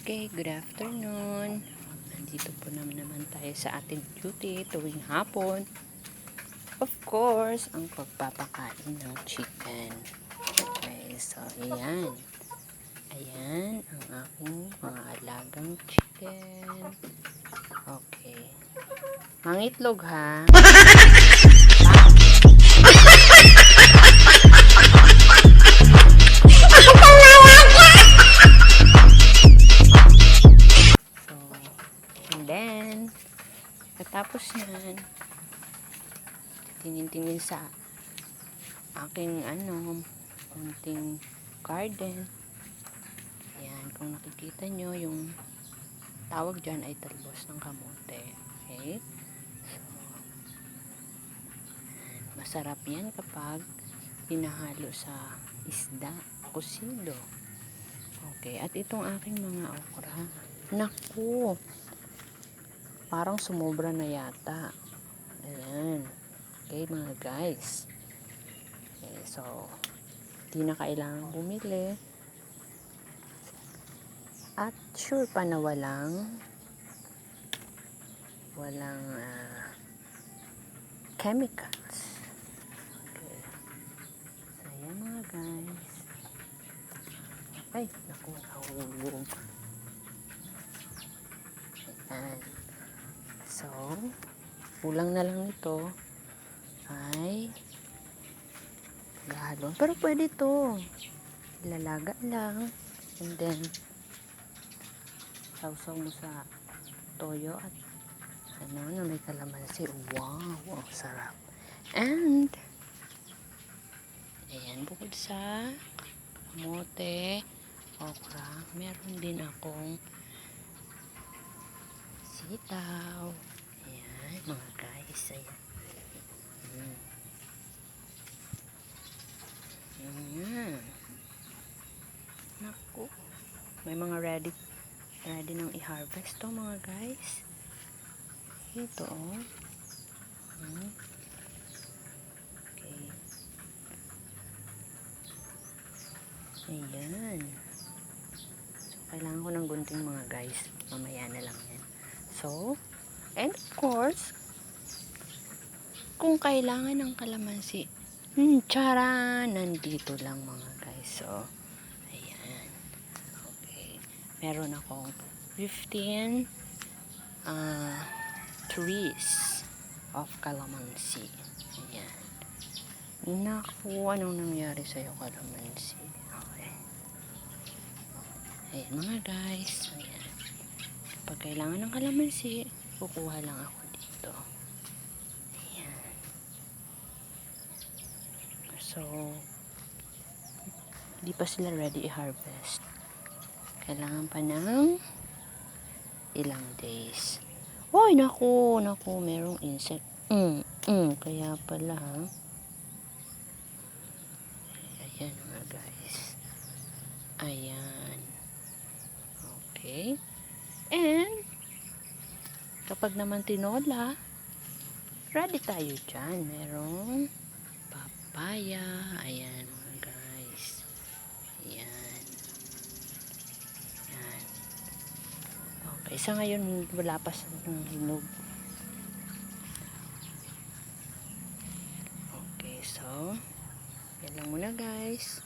Okay, good afternoon. Nandito po naman tayo sa ating duty tuwing hapon. Of course, ang pagpapakain ng chicken. Okay, so ayan. Ayan ang aking mga alagang chicken. Okay. Mangitlog ha. So, and then, katapos yan, tingin-tingin sa aking kunting garden. Ayan, kung nakikita nyo, yung tawag dyan ay talbos ng kamote. Okay? So, masarap yan kapag pinahalo sa isda, kusido. Okay, at itong aking mga okra. Naku! Parang sumobra na yata. Ayan. Okay, mga guys. Okay, so, di na kailangan bumili. At sure pa na walang chemicals. Okay. So, ayan mga guys. Ay, naku, nahulog. Ayan. So, kulang na lang ito ay gahalon. Pero pwede to. Ilalaga lang. And then, sausaw mo sa toyo at na may kalamansi. Wow, ang sarap. And, ayan, bukod sa kamote, okra, meron din akong sitaw. Ayan, mga guys. Ayan. Ayan. Naku. May mga ready nang i-harvest to mga guys. Ito oh. Okay. Ayan. So, kailangan ko ng gunting mga guys. Mamaya na lang yan. So, and of course, kung kailangan ng kalamansi, tara, nandito lang mga guys. So, ayan. Okay. Meron akong 15 trees of calamansi. Ayan. Naku, anong nangyari sa'yo calamansi? Okay. Ayan mga guys. Ayan. Kapag kailangan ng kalamansi, kukuha lang ako dito. Ayan. So, hindi pa sila ready i-harvest. Kailangan pa ng ilang days. Hoy, naku, merong insect. Kaya pala, ha? Ayan mga guys. Ayan. Okay. And, kapag naman tinola, ready tayo dyan. Merong papaya. Ayan mga guys. Ayan. Ayan. Okay, sa ngayon, wala pa ng hinog. Okay, so, yan lang muna guys.